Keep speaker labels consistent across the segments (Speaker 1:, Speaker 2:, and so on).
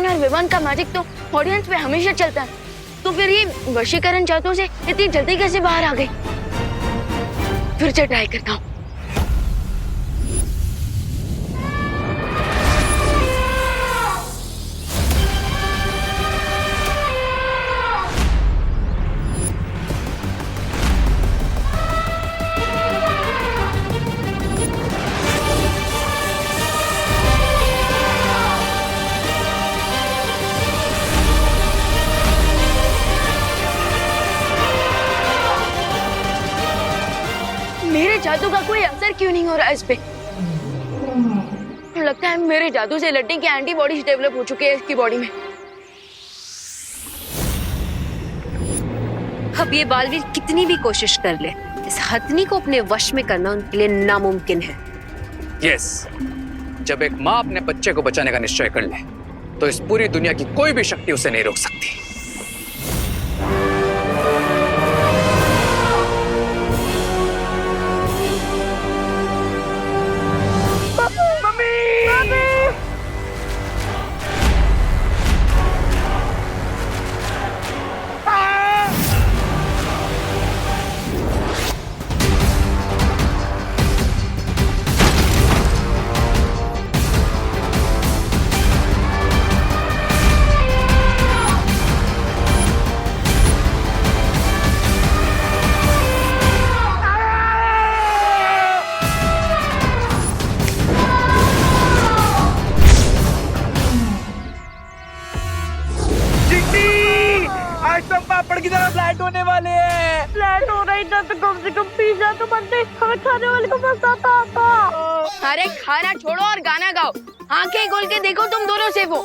Speaker 1: यार विवान का मैजिक तो ऑडियंस में हमेशा चलता है, तो फिर ये वशीकरण जादू से इतनी जल्दी कैसे बाहर आ गई? फिर से ट्राई करता हूँ। मेरे जादू का कोई असर क्यों नहीं हो रहा इस पे? लगता है मेरे जादू से लड्डी की एंटीबॉडीज डेवलप हो चुके हैं इसकी बॉडी में।
Speaker 2: अब ये बालवीर कितनी भी कोशिश कर ले, इस हथनी को अपने वश में करना उनके लिए नामुमकिन है।
Speaker 3: यस, जब एक माँ अपने बच्चे को बचाने का निश्चय कर ले, तो इस पूरी दुनिया की कोई भी शक्ति उसे नहीं रोक सकती।
Speaker 4: पापड़ की तरह फ्लैट होने वाले हैं।
Speaker 5: फ्लैट हो रही था तो कम से कम पिज्जा तो बनते, हमें खाने वाले को मजा आता।
Speaker 1: अरे खाना छोड़ो और गाना गाओ, आंखें खोल के देखो तुम दोनों सेफ हो।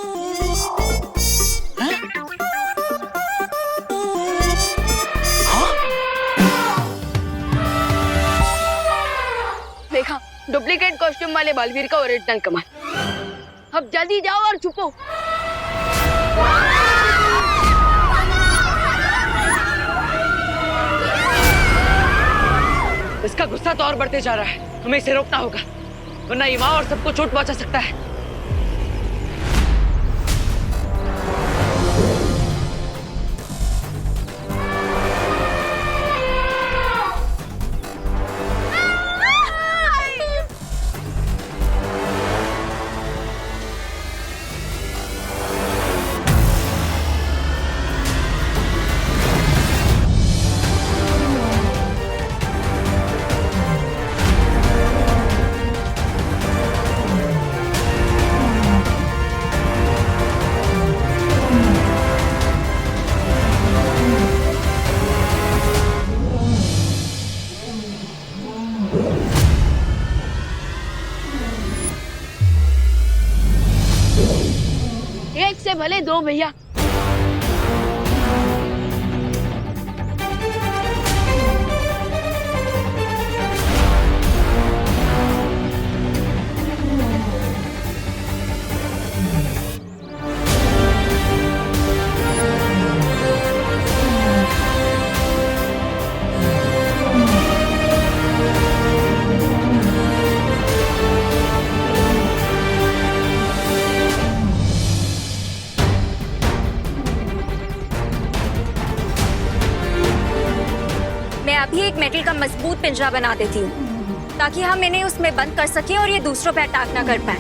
Speaker 1: देखा डुप्लीकेट कॉस्ट्यूम वाले बालवीर का ओरिजिनल कमाल। अब जल्दी जाओ और छुपो।
Speaker 4: इसका गुस्सा तो और बढ़ते जा रहा है, हमें इसे रोकना होगा, वरना ये माँ और सबको चोट पहुंचा सकता है।
Speaker 1: एक से भले दो भैया।
Speaker 2: मैं अभी एक मेटल का मजबूत पिंजरा बना देती हूँ, ताकि हम इन्हें उसमें बंद कर सकें और ये दूसरों पे अटैक ना कर पाए।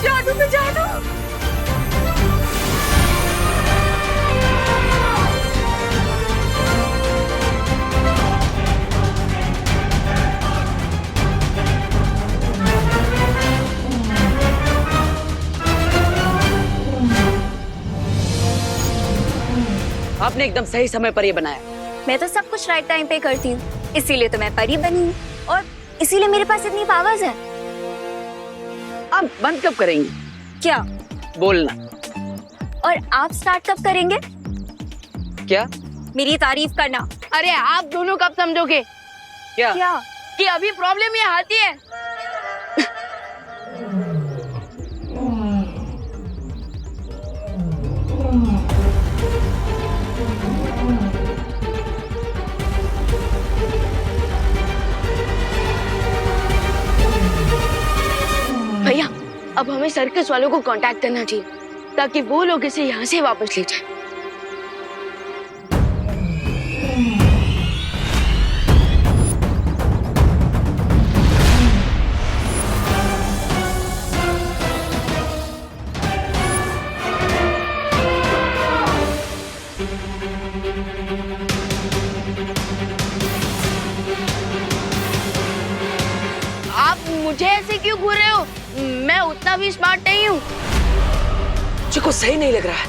Speaker 2: जादू में जादू।
Speaker 4: आपने एकदम सही समय पर ये बनाया।
Speaker 2: मैं तो सब कुछ राइट टाइम पे करती हूँ, इसीलिए तो मैं परी बनी हूँ और इसीलिए मेरे पास इतनी पावर्स है।
Speaker 4: आप बंद कब करेंगी?
Speaker 2: क्या
Speaker 4: बोलना।
Speaker 2: और आप स्टार्ट कब करेंगे?
Speaker 4: क्या?
Speaker 2: मेरी तारीफ करना।
Speaker 1: अरे आप दोनों कब समझोगे?
Speaker 4: क्या?
Speaker 2: क्या?
Speaker 1: कि अभी प्रॉब्लम ये आती है। अब हमें सर्कस वालों को कांटेक्ट करना चाहिए ताकि वो लोग इसे यहाँ से वापस ले जाए। आप मुझे ऐसे क्यों घूर रहे हो? मैं उतना भी स्मार्ट नहीं हूँ।
Speaker 4: मुझे कुछ सही नहीं लग रहा है।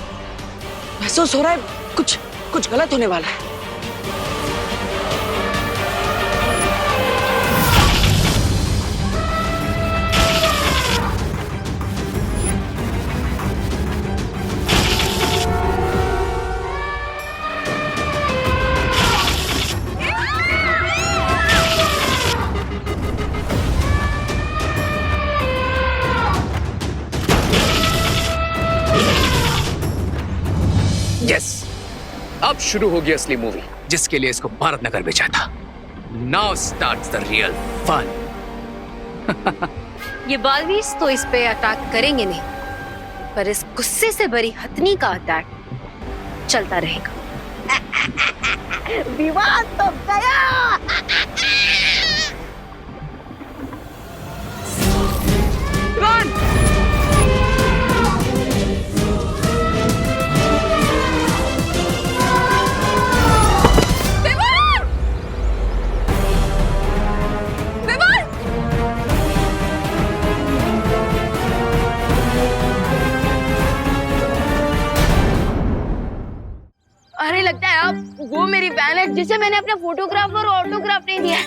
Speaker 4: महसूस हो रहा है कुछ गलत होने वाला है।
Speaker 3: यस, अब शुरू होगी असली मूवी जिसके लिए इसको भारत नगर भेजा था। Now starts the real fun.
Speaker 2: ये बालवीर तो इस पे अटैक करेंगे नहीं, पर इस गुस्से से भरी हथनी का अटैक चलता रहेगा।
Speaker 5: विवाद तो गया।
Speaker 1: अरे लगता है आप वो मेरी फैन है जिसे मैंने अपना फोटोग्राफ और ऑटोग्राफ नहीं दिया है।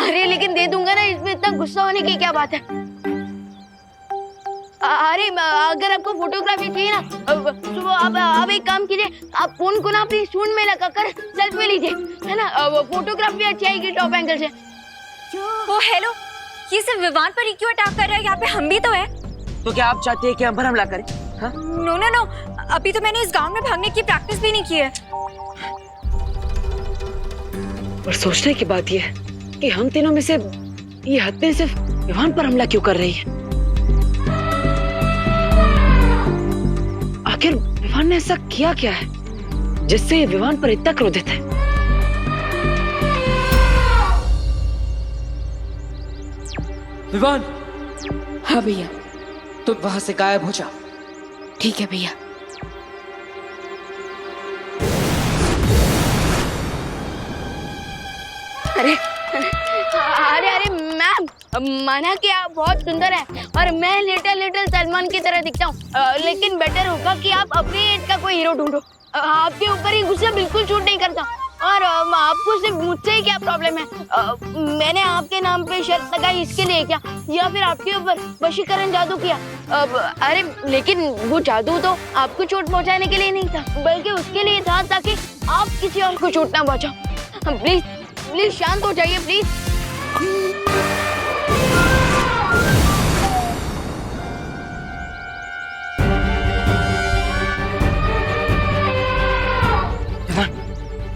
Speaker 1: अरे लेकिन दे दूंगा ना, इसमें इतना गुस्सा होने की क्या बात है। अरे अगर आपको फोटोग्राफी चाहिए ना तो आप एक काम कीजिए, आप फोन को ना अपनी सूंड में लगाकर सेल्फी लीजिए, है ना। फोटोग्राफ भी अच्छी आएगी टॉप एंगल से।
Speaker 2: वो हेलो, ये सिर्फ विवान पर ही क्यों अटैक कर रहा है? यहाँ पे हम भी तो है।
Speaker 4: तो क्या आप चाहते हैं कि हम पर हमला करें? हाँ?
Speaker 2: नो नो नो, अभी तो मैंने इस गांव में भागने की प्रैक्टिस भी नहीं की है।
Speaker 4: और सोचने की बात यह है कि हम तीनों में से ये हत्या सिर्फ विवान पर हमला क्यों कर रही है? आखिर विवान ने ऐसा किया क्या है जिससे ये विवान पर इतना क्रोधित है?
Speaker 6: विवान। हाँ भैया, तुम वहां से गायब हो जाओ।
Speaker 1: ठीक है भैया। अरे अरे अरे मैम, माना कि आप बहुत सुंदर हैं और मैं लिटिल सलमान की तरह दिखता हूँ, लेकिन बेटर होगा कि आप अपनी एज का कोई हीरो ढूंढो। आपके ऊपर ही गुस्सा बिल्कुल शूट नहीं करता और आपको सिर्फ मुझसे ही क्या प्रॉब्लम है? मैंने आपके नाम पे शर्त लगाई इसके लिए क्या, या फिर आपके ऊपर वशीकरण जादू किया? अरे लेकिन वो जादू तो आपको चोट पहुंचाने के लिए नहीं था, बल्कि उसके लिए था ताकि आप किसी और को चोट ना पहुंचाओ। प्लीज प्लीज शांत हो जाइए प्लीज।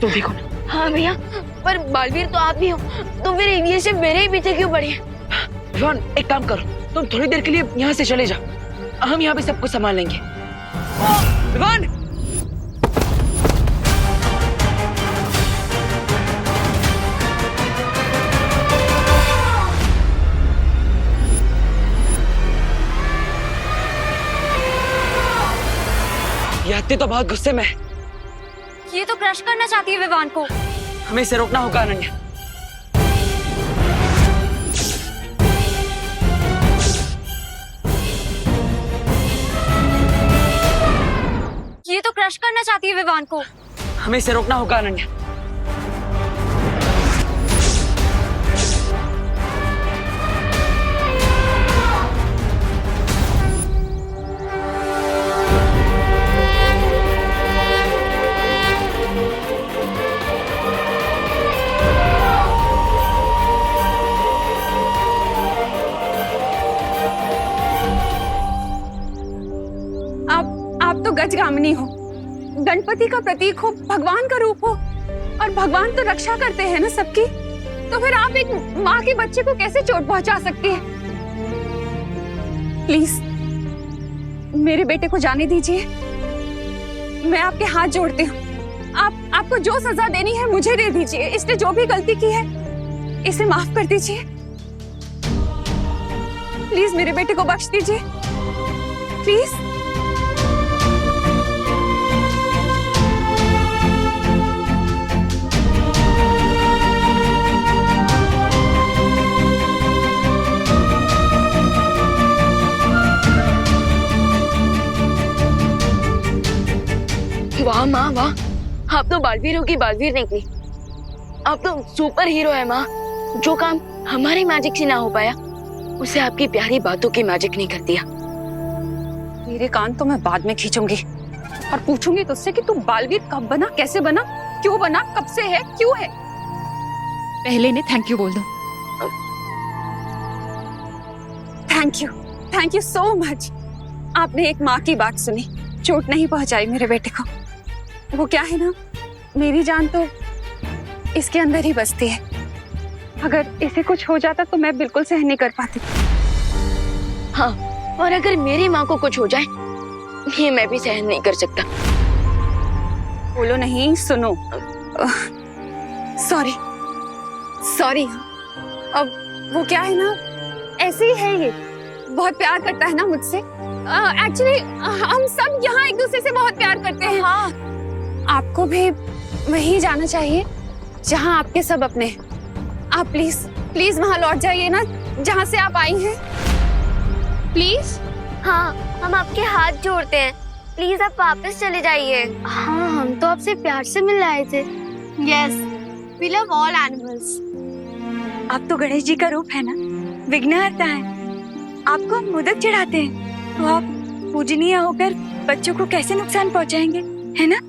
Speaker 4: तुम भी कौन?
Speaker 1: हाँ भैया, पर बालवीर तो आप भी हो, तो फिर ये सिर्फ मेरे ही पीछे क्यों पड़े हैं?
Speaker 4: विवान, एक काम करो, तुम थोड़ी देर के लिए यहाँ से चले जाओ, हम यहाँ पे सब कुछ संभाल लेंगे। विवान! ये हत्या तो बहुत गुस्से में है।
Speaker 2: ये तो क्रश करना चाहती है विवान को।
Speaker 4: हमें इसे रोकना होगा अनन्या।
Speaker 2: ये तो क्रश करना चाहती है विवान को।
Speaker 4: हमें इसे रोकना होगा अनन्या।
Speaker 7: आप तो गजगामिनी हो, गणपति का प्रतीक हो, भगवान का रूप हो, और भगवान तो रक्षा करते हैं ना सबकी। तो फिर आप एक माँ के बच्चे को कैसे चोट पहुंचा सकती है? प्लीज मेरे बेटे को जाने दीजिए। मैं आपके हाथ जोड़ती हूँ। आपको जो सजा देनी है मुझे दे दीजिए। इसने जो भी गलती की है इसे माफ कर दीजिए। प्लीज मेरे बेटे को बख्श दीजिए, प्लीज।
Speaker 1: वाह माँ वाह, आप तो बालवीरों की बालवीर निकली। आप तो सुपर हीरो है माँ। जो काम हमारी मैजिक से ना हो पाया उसे आपकी प्यारी बातों की मैजिक ने कर दिया।
Speaker 7: मेरे कान तो मैं बाद में खींचूंगी और पूछूंगी तुझसे कि तू बालवीर कब बना, कैसे बना, क्यों बना, कब से है, क्यों है।
Speaker 2: पहले ने थैंक यू बोल दो।
Speaker 7: Thank you so much. आपने एक माँ की बात सुनी, चोट नहीं पहुंचाई मेरे बेटे को। वो क्या है ना, मेरी जान तो इसके अंदर ही बसती है। अगर इसे कुछ हो जाता तो मैं बिल्कुल सहन नहीं कर पाती।
Speaker 1: हाँ, और अगर मेरी माँ को कुछ हो जाए ये मैं भी सहन नहीं कर सकता।
Speaker 7: बोलो नहीं, सुनो। सॉरी। अब वो क्या है ना, ऐसे ही है ये, बहुत प्यार करता है ना मुझसे। एक्चुअली हम सब यहाँ एक दूसरे से बहुत प्यार करते हैं। हाँ, आपको भी वहीं जाना चाहिए जहाँ आपके सब अपने हैं। आप प्लीज वहाँ लौट जाइए ना, जहाँ से आप आई हैं। प्लीज।
Speaker 5: हाँ, हम आपके हाथ जोड़ते हैं, प्लीज आप वापस चले जाइए। हाँ, हम तो आपसे प्यार से मिल आए थे। Yes, we love all animals.
Speaker 2: आप तो गणेश जी का रूप है ना, विघ्नहर्ता है। आपको हम मोदक चढ़ाते हैं, तो आप पूजनीय होकर बच्चों को कैसे नुकसान पहुंचाएंगे, है ना?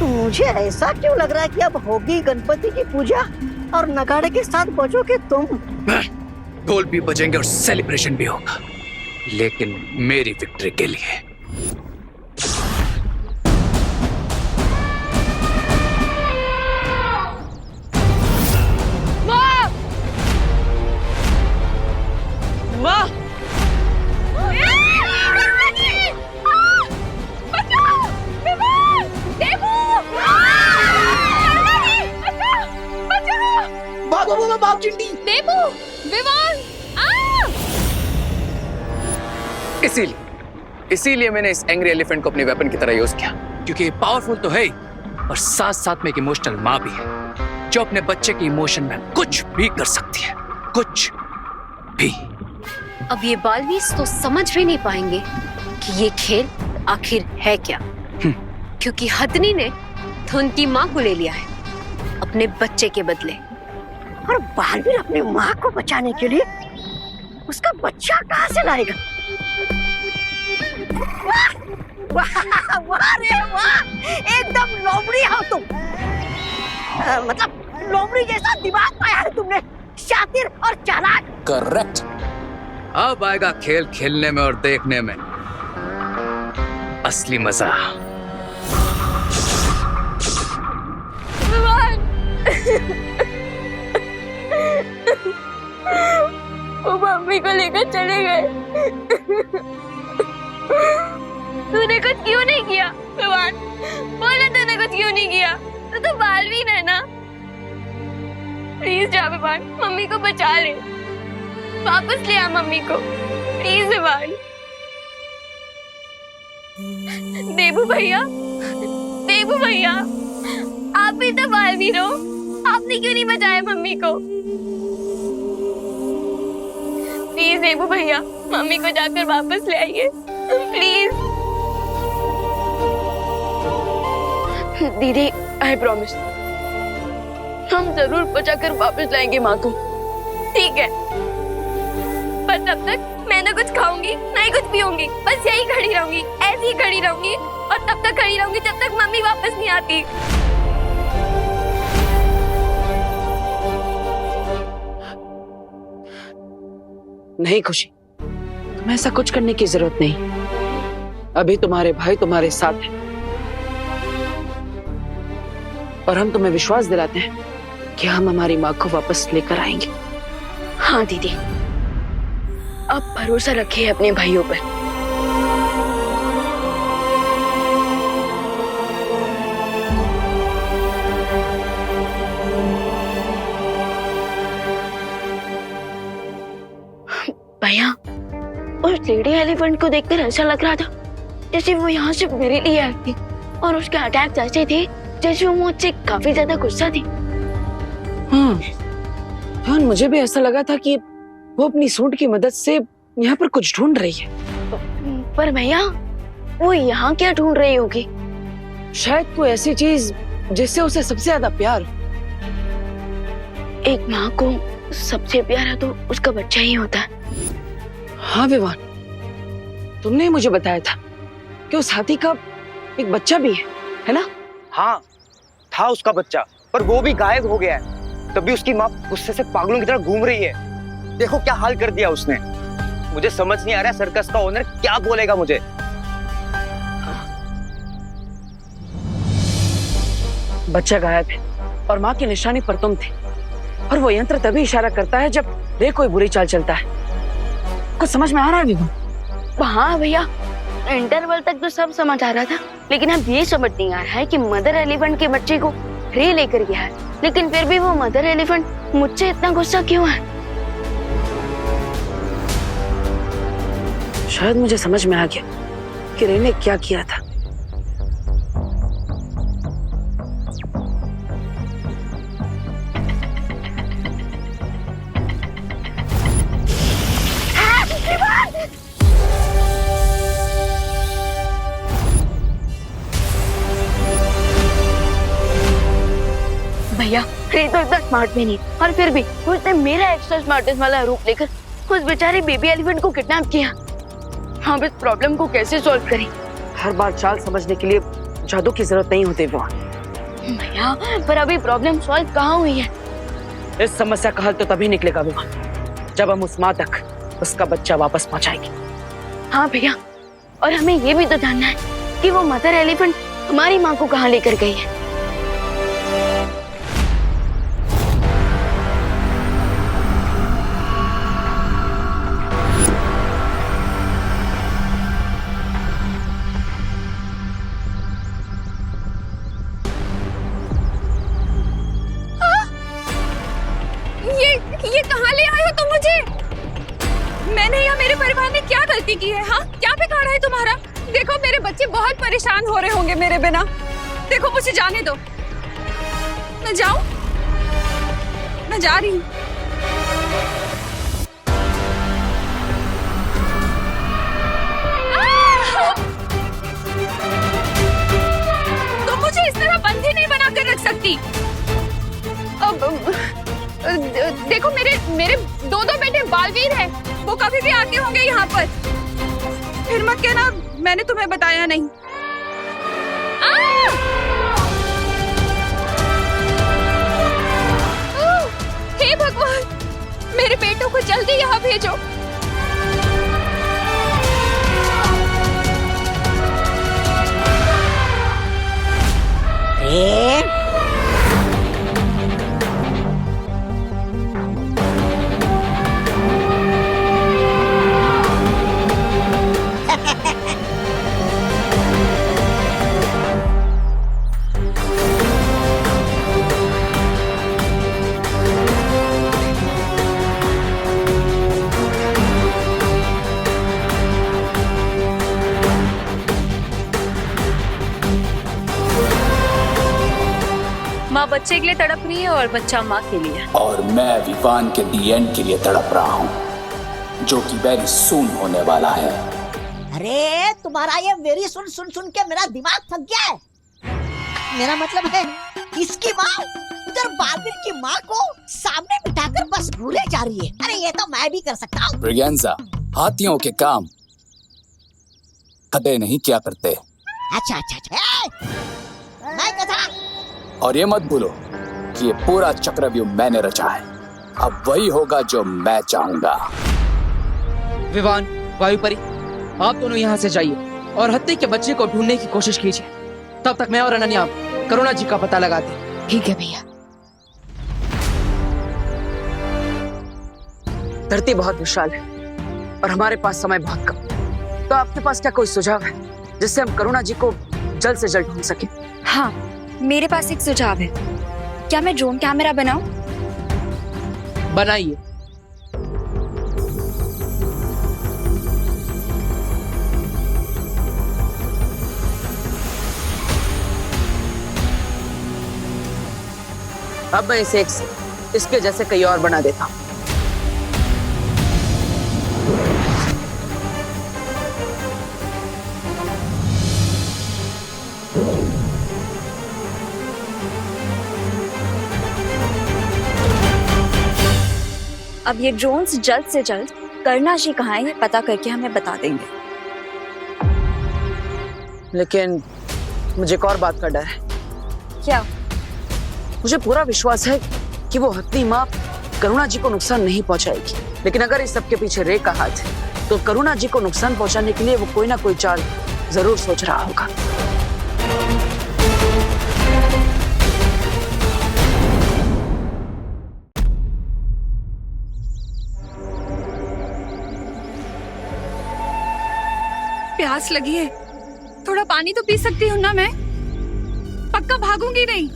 Speaker 8: मुझे ऐसा क्यों लग रहा है कि अब होगी गणपति की पूजा और नगाड़े के साथ बजोगे तुम।
Speaker 3: ढोल भी बजेंगे और सेलिब्रेशन भी होगा, लेकिन मेरी विक्ट्री के लिए।
Speaker 1: माँ,
Speaker 8: बाप चिंटी।
Speaker 7: देबू, विवान,
Speaker 3: इसीलिए मैंने इस एंग्री एलिफेंट को अपनी वेपन की तरह यूज किया, क्योंकि ये पावरफुल तो है ही, और साथ साथ में एक इमोशनल माँ भी है, जो अपने बच्चे के इमोशन में कुछ भी कर सकती है, कुछ भी।
Speaker 2: अब ये बालवीर तो समझ भी नहीं पाएंगे कि ये खेल आखिर है क्या, क्योंकि हथनी ने तो उनकी माँ को ले लिया है अपने बच्चे के बदले।
Speaker 8: और बालवीर अपनी माँ को बचाने के लिए उसका बच्चा कहाँ से लाएगा? वाह वाह रे वाह, एकदम लोमड़ी हो तुम। मतलब लोमड़ी जैसा दिमाग पाया है तुमने, शातिर और चालाक।
Speaker 3: करेक्ट। अब आएगा खेल खेलने में और देखने में असली मजा।
Speaker 1: वो मम्मी को लेकर चले गए। तूने कुछ क्यों नहीं किया विवान? बोला तूने कुछ क्यों नहीं किया? तू तो बालवीर है ना। प्लीज जा विवान, मम्मी को बचा ले, वापस ले आ मम्मी को, प्लीज विवान। देबू भैया, आप भी तो बालवीर हो, आपने क्यों नहीं बचाया मम्मी को? प्लीज देबू भैया, मम्मी को जाकर वापस ले आइए, प्लीज। दीदी, आई प्रॉमिस, हम जरूर बचाकर वापस लाएंगे माँ को, ठीक है? पर तब तक मैं ना कुछ खाऊंगी ना ही कुछ पीऊंगी, बस यही खड़ी रहूंगी, ऐसी ही खड़ी रहूंगी, और तब तक खड़ी रहूंगी जब तक मम्मी वापस नहीं आती।
Speaker 4: नहीं खुशी, तुम्हें ऐसा कुछ करने की जरूरत नहीं। अभी तुम्हारे भाई तुम्हारे साथ हैं। और हम तुम्हें विश्वास दिलाते हैं कि हम हमारी माँ को वापस लेकर आएंगे।
Speaker 1: हाँ दीदी, आप भरोसा रखिए अपने भाइयों पर। भैया, उस लेडी एलिफेंट को देखकर ऐसा लग रहा था जैसे वो यहाँ से मेरे लिए आई थी, और उसके अटैक ऐसे थे जैसे वो मुझसे काफी ज्यादा गुस्सा थी।
Speaker 4: हाँ, मुझे भी ऐसा लगा था कि वो अपनी सूंड की मदद से यहाँ पर कुछ ढूंढ रही है।
Speaker 1: पर भैया, वो यहाँ क्या ढूंढ रही होगी?
Speaker 4: शायद कोई ऐसी चीज जिससे उसे सबसे ज्यादा प्यार हो।
Speaker 1: एक माँ को सबसे प्यारा तो उसका बच्चा ही होता है।
Speaker 4: हाँ विवान, तुमने मुझे बताया था कि उस हाथी का एक बच्चा भी है ना?
Speaker 9: हाँ, था उसका बच्चा, पर वो भी गायब हो गया है। तभी उसकी माँ गुस्से से पागलों की तरह घूम रही है। देखो क्या हाल कर दिया उसने। मुझे समझ नहीं आ रहा सर्कस का ओनर क्या बोलेगा मुझे।
Speaker 4: बच्चा गायब है और माँ की निशानी पर तुम थे, और वो यंत्र तभी इशारा करता है जब रे कोई बुरी चाल चलता है। कुछ समझ में आ रहा है विवान?
Speaker 1: हाँ भैया, इंटरवल तक तो सब समझ आ रहा था, लेकिन अब ये समझ नहीं आ रहा है कि मदर एलिफेंट के बच्चे को रे लेकर गया है, लेकिन फिर भी वो मदर एलिफेंट मुझसे इतना गुस्सा क्यों है?
Speaker 4: शायद मुझे समझ में आ गया कि रे ने क्या किया था।
Speaker 1: भैया, रे तो इतना स्मार्ट भी नहीं, और फिर भी उसने मेरा एक्स्ट्रा स्मार्टेस्ट वाला रूप लेकर उस बेचारे बेबी एलिफेंट को किडनैप किया। हम इस प्रॉब्लम को कैसे सॉल्व करें?
Speaker 4: हर बार चाल समझने के लिए जादू की जरूरत नहीं होती विवान।
Speaker 1: भैया, पर अभी प्रॉब्लम सॉल्व कहाँ हुई है?
Speaker 4: इस समस्या का हल तो तभी निकलेगा विवान, जब हम उस माँ तक उसका बच्चा वापस पहुँचाएंगे।
Speaker 1: हाँ भैया, और हमें ये भी तो जानना है कि वो मदर एलिफेंट हमारी माँ को कहाँ लेकर गई है।
Speaker 7: ये कहाँ ले आए हो तुम मुझे? मैंने या मेरे परिवार ने क्या गलती की है? हाँ, क्या बिगाड़ा है तुम्हारा? देखो मेरे बच्चे बहुत परेशान हो रहे होंगे मेरे बिना। देखो मुझे जाने दो। मैं जाऊं? मैं जा रही हूँ। तुम मुझे इस तरह बंदी नहीं बना कर रख सकती। देखो मेरे दो बेटे बालवीर हैं, वो कभी भी आते होंगे यहाँ पर। फिर मत कहना मैंने तुम्हें बताया नहीं। हे भगवान, मेरे बेटों को जल्दी यहाँ भेजो।
Speaker 2: माँ बच्चे के लिए तड़प रही है और बच्चा माँ के लिए।
Speaker 10: और मैं विवान के दी एंड के लिए तड़प रहा हूँ, जो कि वेरी सून होने वाला है।
Speaker 8: अरे तुम्हारा ये वेरी सुन सुन सुन के मेरा दिमाग थक गया है। मेरा मतलब है इसकी माँ उधर बालवीर की माँ को सामने बिठाकर बस भूले जा रही है। अरे ये तो मैं भी कर सकता हूँ।
Speaker 10: ब्रिगेंजा, हाथियों के काम गधे नहीं क्या करते।
Speaker 8: अच्छा अच्छा अच्छा, मैं कथा।
Speaker 10: और ये मत भूलो कि ये पूरा चक्रव्यूह मैंने रचा है। अब वही होगा जो मैं चाहूंगा।
Speaker 6: विवान, वायुपरी, आप दोनों यहाँ से जाइए और हत्ती के बच्चे को ढूंढने की कोशिश कीजिए। तब तक मैं और अनन्या करुणा जी का पता लगाते हैं।
Speaker 7: ठीक है भैया।
Speaker 4: धरती बहुत विशाल है और हमारे पास समय बहुत कम। तो आपके पास क्या कोई सुझाव है जिससे हम करुणा जी को जल्द से जल्द ढूंढ सकें?
Speaker 5: हाँ, मेरे पास एक सुझाव है। क्या मैं ड्रोन कैमरा बनाऊं?
Speaker 6: बनाइए।
Speaker 4: अब मैं इसे इसके जैसे कई और बना देता हूँ।
Speaker 5: अब ये ड्रोन्स जल्द से जल्द करुणा जी कहाँ है ये पता करके हमें बता देंगे।
Speaker 4: लेकिन मुझे एक और बात का डर है।
Speaker 5: क्या?
Speaker 4: मुझे पूरा विश्वास है कि वो हथनी माँ करुणा जी को नुकसान नहीं पहुंचाएगी, लेकिन अगर इस सब के पीछे रे का हाथ है तो करुणा जी को नुकसान पहुंचाने के लिए वो कोई ना कोई चाल जरूर सोच रहा होगा।
Speaker 7: प्यास लगी है, थोड़ा पानी तो पी सकती हूँ ना मैं? पक्का भागूंगी नहीं।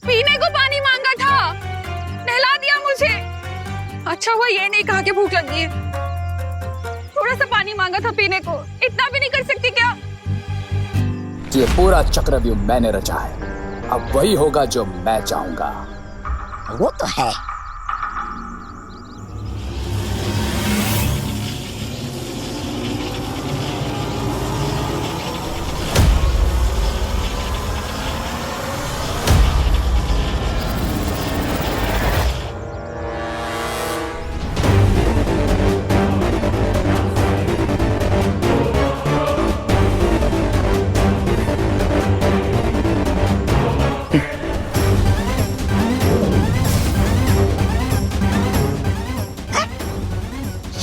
Speaker 7: पीने को पानी मांगा था, नहला दिया मुझे। अच्छा हुआ ये नहीं कहा कि भूख लगी है। थोड़ा सा पानी मांगा था पीने को, इतना भी नहीं कर सकती क्या?
Speaker 10: ये पूरा चक्रव्यूह मैंने रचा है, अब वही होगा जो मैं चाहूंगा।
Speaker 8: वो तो है।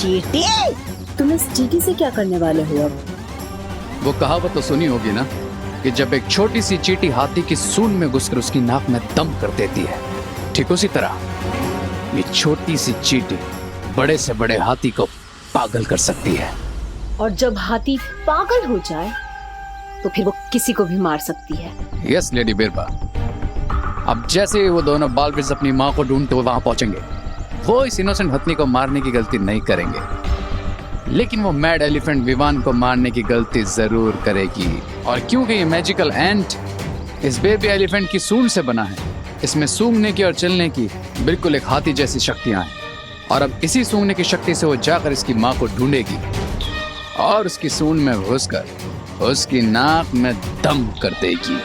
Speaker 8: चींटी,
Speaker 2: तुम इस चींटी से क्या करने वाले हो अब?
Speaker 3: वो कहावत तो सुनी होगी ना कि जब एक छोटी सी चींटी हाथी की सूंड में घुसकर उसकी नाक में दम कर देती है, ठीक उसी तरह ये छोटी सी चींटी बड़े से बड़े हाथी को पागल कर सकती है।
Speaker 2: और जब हाथी पागल हो जाए तो फिर वो किसी को भी मार सकती है।
Speaker 3: यस लेडी बिरबा। अब जैसे ही वो दोनों बालवीर अपनी माँ को ढूंढते हुए वहां पहुंचेंगे, वो इस इनोसेंट हथनी को मारने की गलती नहीं करेंगे, लेकिन वो मैड एलिफेंट विवान को मारने की गलती जरूर करेगी। और क्योंकि ये मैजिकल एंट इस बेबी एलिफेंट की सूंड से बना है, इसमें सूंघने की और चलने की बिल्कुल एक हाथी जैसी शक्तियां हैं। और अब इसी सूंघने की शक्ति से वो जाकर इसकी माँ को ढूंढेगी और उसकी सूंड में घुसकर उसकी नाक में दम कर देगी।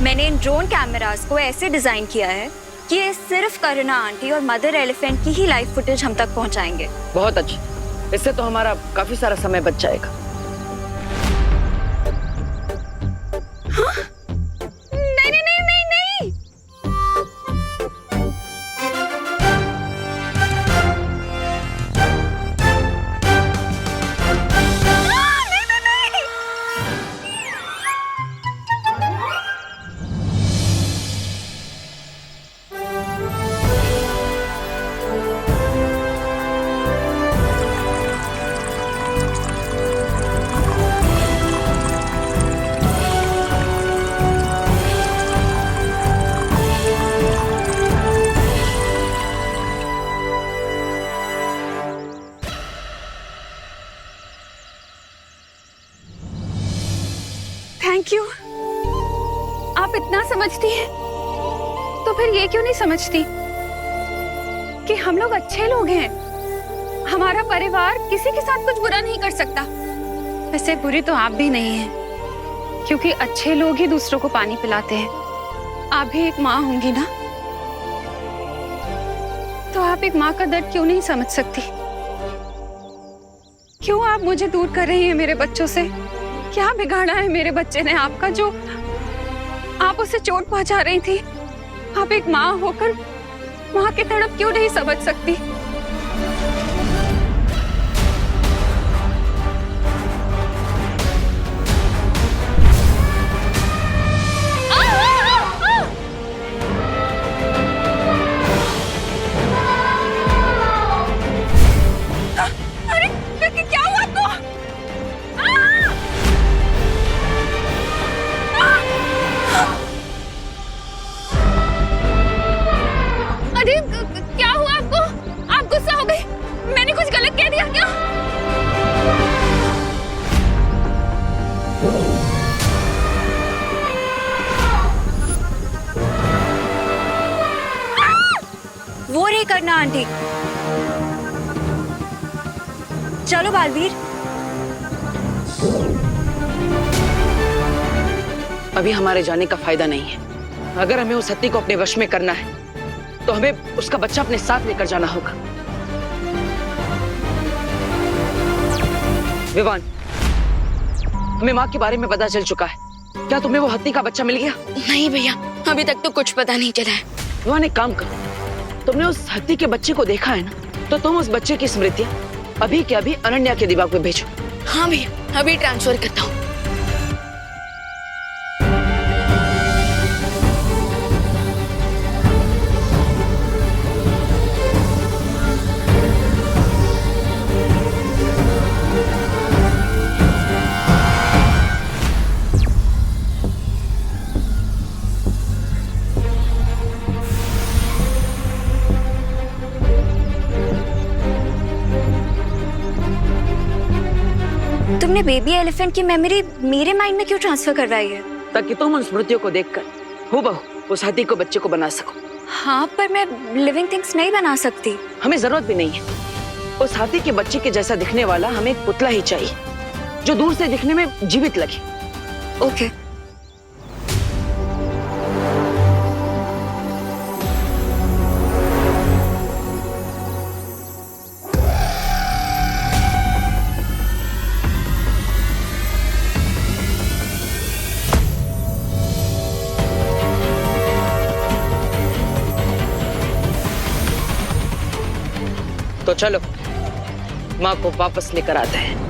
Speaker 5: मैंने इन ड्रोन कैमरास को ऐसे डिजाइन किया है कि ये सिर्फ करुणा आंटी और मदर एलिफेंट की ही लाइव फुटेज हम तक पहुंचाएंगे।
Speaker 4: बहुत अच्छी, इससे तो हमारा काफी सारा समय बच जाएगा।
Speaker 7: नहीं नहीं नहीं नहीं नहीं। Thank you. आप इतना समझती हैं तो फिर ये क्यों नहीं समझती कि हम लोग अच्छे लोग हैं। हमारा परिवार किसी के साथ कुछ बुरा नहीं कर सकता। वैसे बुरी तो आप भी नहीं हैं, क्योंकि अच्छे लोग ही दूसरों को पानी पिलाते हैं। आप भी एक माँ होंगी ना, तो आप एक माँ का दर्द क्यों नहीं समझ सकती? क्यों आप मुझे दूर कर रही हैं मेरे बच्चों से? क्या बिगाड़ा है मेरे बच्चे ने आपका जो आप उसे चोट पहुंचा रही थी? आप एक माँ होकर माँ की तड़प क्यों नहीं समझ सकती? अरे क्या हुआ आपको? अरे क्या हुआ आपको? आप गुस्सा हो गए? मैंने कुछ गलत कह दिया क्या?
Speaker 5: वो नहीं करना आंटी। चलो बालवीर।
Speaker 4: अभी हमारे जाने का फायदा नहीं है। अगर हमें उस हत्ती को अपने वश में करना है तो हमें उसका बच्चा अपने साथ लेकर जाना होगा। विवान, हमें माँ के बारे में पता चल चुका है। क्या तुम्हें वो हत्ती का बच्चा मिल गया?
Speaker 1: नहीं भैया, अभी तक तो कुछ पता नहीं चला है।
Speaker 4: विवान, एक काम करो, तुमने उस हत्ती के बच्चे को देखा है ना, तो तुम उस बच्चे की स्मृतियां अभी के अभी अनन्या के दिमाग में भेजो।
Speaker 1: हाँ भैया, अभी ट्रांसफर करता हूँ।
Speaker 5: तुमने बेबी एलिफेंट की मेमोरी मेरे माइंड में क्यों ट्रांसफर करवाई है?
Speaker 4: ताकि तुम उन स्मृतियों को देखकर हूबहू उस हाथी को बच्चे को बना सको।
Speaker 5: हाँ, पर मैं लिविंग थिंग्स नहीं बना सकती।
Speaker 4: हमें जरूरत भी नहीं है। उस हाथी के बच्चे के जैसा दिखने वाला हमें एक पुतला ही चाहिए, जो दूर से दिखने में जीवित लगे।
Speaker 5: ओके।
Speaker 4: तो चलो माँ को वापस लेकर आते हैं।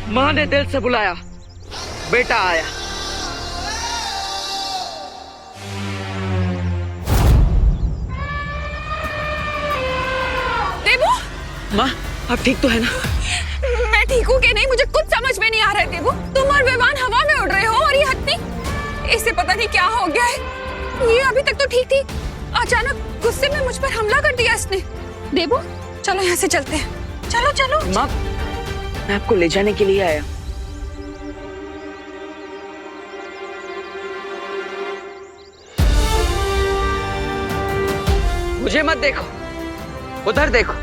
Speaker 4: माँ ने दिल से बुलाया, बेटा आया।
Speaker 7: देवू,
Speaker 4: माँ आप ठीक तो है ना?
Speaker 7: ठीक हूँ कि नहीं मुझे कुछ समझ में नहीं आ रहा है। देवू, तुम और विवान हवा में उड़ रहे हो और ये हत्ती, इसे पता नहीं क्या हो गया है। ये अभी तक तो ठीक थी, अचानक गुस्से में मुझ पर हमला कर दिया इसने। देवू, चलो यहाँ से चलते हैं। चलो चलो।
Speaker 4: माँ, मैं आपको ले जाने के लिए आया। मुझे मत देखो, उधर देखो।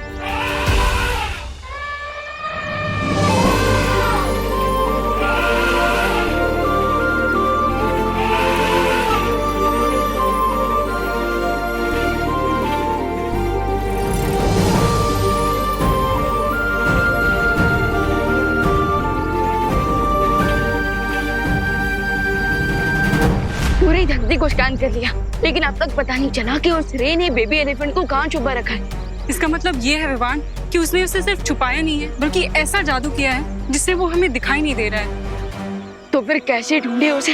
Speaker 1: पूरी धरती को स्कैन कर लिया, लेकिन अब तक पता नहीं चला कि उस रे ने बेबी एलिफेंट को कहाँ छुपा रखा है।
Speaker 7: इसका मतलब ये है विवान कि उसने उसे सिर्फ छुपाया नहीं है, बल्कि ऐसा जादू किया है जिससे वो हमें दिखाई नहीं दे रहा है।
Speaker 1: तो फिर कैसे ढूंढे उसे?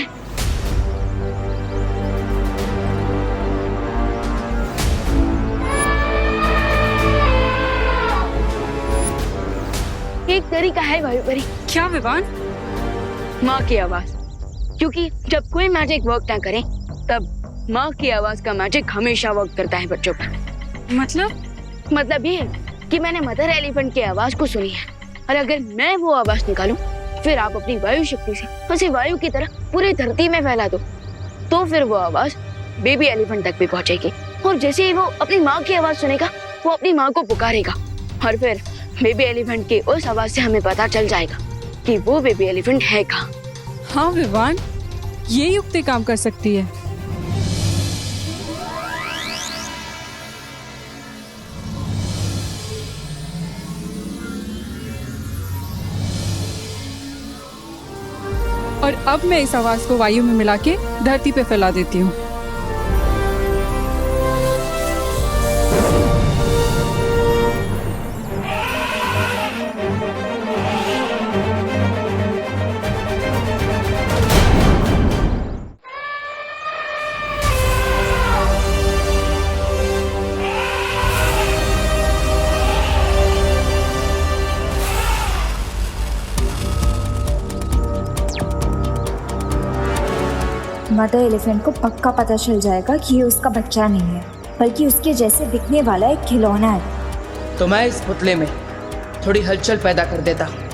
Speaker 1: एक तरीका है वायुपरी।
Speaker 7: क्या विवान?
Speaker 1: माँ की आवाज, क्योंकि जब कोई मैजिक वर्क ना करे तब माँ की आवाज का मैजिक हमेशा वर्क करता है बच्चों पर। मतलब ये कि मैंने मदर एलिफेंट की आवाज को सुनी है, और अगर मैं वो आवाज निकालूं, फिर आप अपनी वायु शक्ति से उसे वायु की तरह पूरी धरती में फैला दो, तो फिर वो आवाज बेबी एलिफेंट तक भी पहुंचेगी। और जैसे ही वो अपनी माँ की आवाज सुनेगा, वो अपनी माँ को पुकारेगा, और फिर बेबी एलिफेंट की उस आवाज से हमें पता चल जाएगा कि वो बेबी एलिफेंट है कहाँ।
Speaker 7: हाँ विवान, ये युक्ति काम कर सकती है। और अब मैं इस आवाज को वायु में मिला के धरती पे फैला देती हूँ।
Speaker 11: मदर एलिफेंट को पक्का पता चल जाएगा कि ये उसका बच्चा नहीं है, बल्कि उसके जैसे दिखने वाला एक खिलौना है।
Speaker 6: तो मैं इस पुतले में थोड़ी हलचल पैदा कर देता हूँ।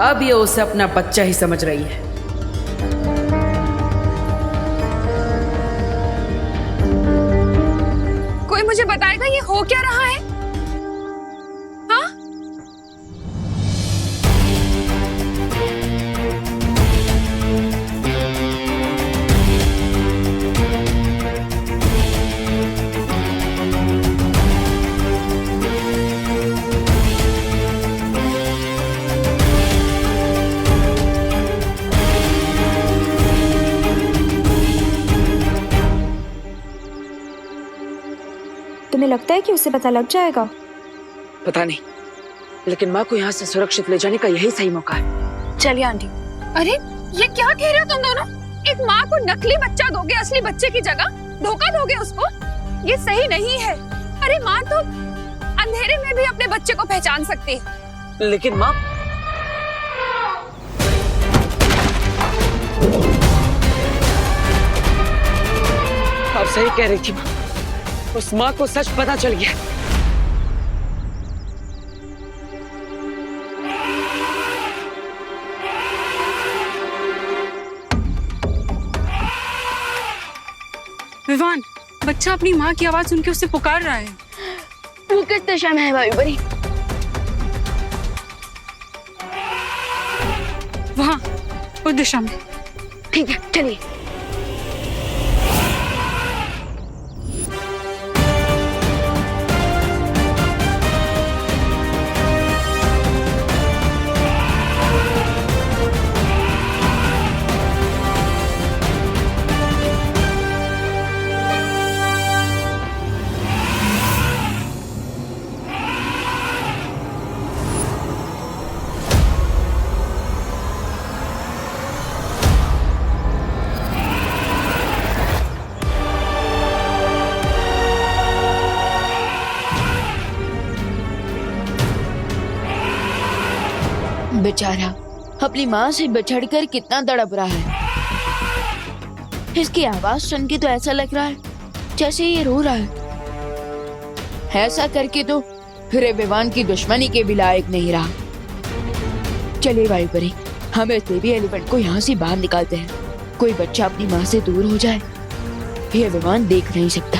Speaker 6: अब ये उसे अपना बच्चा ही समझ रही है।
Speaker 7: कोई मुझे बताएगा ये हो क्या रहा है? हाँ?
Speaker 11: तुम्हें लगता है कि उसे पता लग जाएगा?
Speaker 4: पता नहीं, लेकिन माँ को यहाँ से सुरक्षित ले जाने का यही सही मौका है।
Speaker 7: चलिए आंटी। अरे ये क्या कह रहे हो तुम दोनों? एक माँ को नकली बच्चा दोगे असली बच्चे की जगह? धोखा दोगे उसको? ये सही नहीं है। अरे माँ तो अंधेरे में भी अपने बच्चे को पहचान सकती है।
Speaker 4: लेकिन माँ, आप सही कह रही थी माँ, उस माँ को सच पता चल गया।
Speaker 7: विवान, बच्चा अपनी माँ की आवाज सुन के उससे पुकार रहा है।
Speaker 1: वो किस दिशा में है वायुपरी?
Speaker 7: वहाँ, उस दिशा में।
Speaker 1: ठीक है, चलिए। बेचारा अपनी माँ से बिछड़कर कितना तड़प रहा है। इसकी आवाज सुन के तो ऐसा लग रहा है जैसे ये रो रहा है। ऐसा करके तो रे विवान की दुश्मनी के भी लायक नहीं रहा। चलिए वायुपरी, हम इस बेबी एलिफेंट को यहाँ से बाहर निकालते हैं। कोई बच्चा अपनी माँ से दूर हो जाए ये विवान देख नहीं सकता।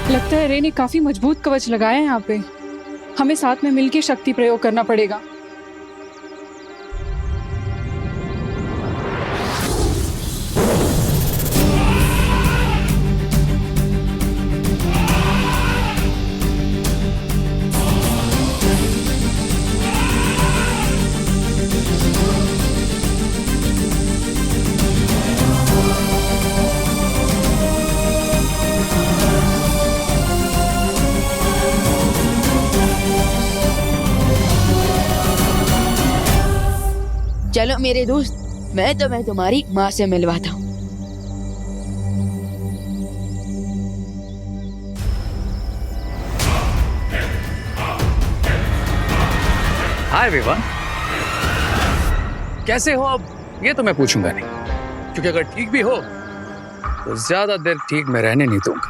Speaker 7: लगता है रे ने काफी मजबूत कवच लगाया है यहाँ पे। हमें साथ में मिलकर शक्ति प्रयोग करना पड़ेगा।
Speaker 1: चलो मेरे दोस्त, मैं तुम्हारी माँ से मिलवाता हूँ।
Speaker 3: हाय विवान, कैसे हो? अब ये तो मैं पूछूंगा नहीं, क्योंकि अगर ठीक भी हो तो ज्यादा देर ठीक में रहने नहीं दूंगा।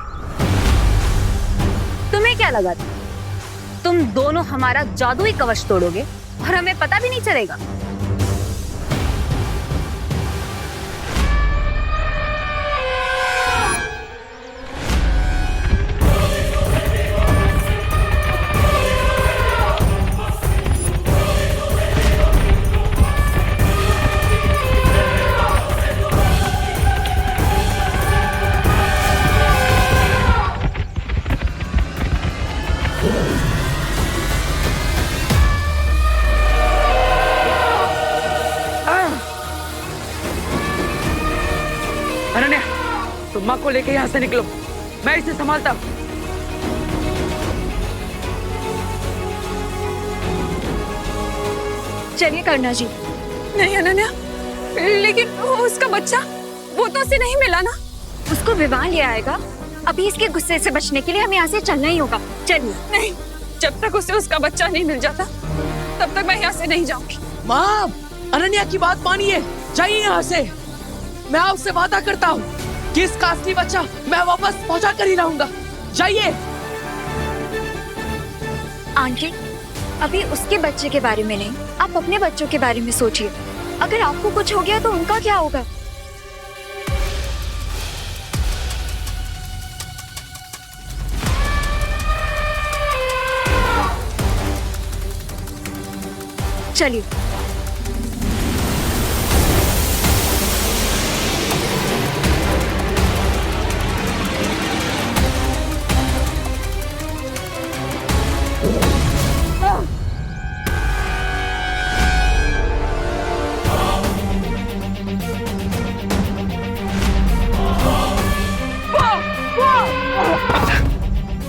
Speaker 2: तुम्हें क्या लगा था तुम दोनों हमारा जादुई कवच तोड़ोगे और हमें पता भी नहीं चलेगा?
Speaker 4: अनन्या, तुम माँ को लेके यहाँ से निकलो, मैं इसे संभालता हूँ।
Speaker 7: चलिए करना जी। नहीं अनन्या, लेकिन उसका बच्चा, वो तो उसे नहीं मिला ना।
Speaker 11: उसको विवाह ले आएगा। अभी इसके गुस्से से बचने के लिए हमें यहाँ से चलना ही होगा। चलिए।
Speaker 7: नहीं, जब तक उसे उसका बच्चा नहीं मिल जाता तब तक मैं यहाँ से नहीं जाऊंगी।
Speaker 4: माँ, अनन्या की बात मानिए, जाइए यहाँ से। मैं आपसे वादा करता हूँ कि इसका असली बच्चा मैं वापस पहुँचा कर ही रहूंगा। जाइए।
Speaker 11: आंटी, अभी उसके बच्चे के बारे में नहीं, आप अपने बच्चों के बारे में सोचिए। अगर आपको कुछ हो गया तो उनका क्या होगा? चलिए।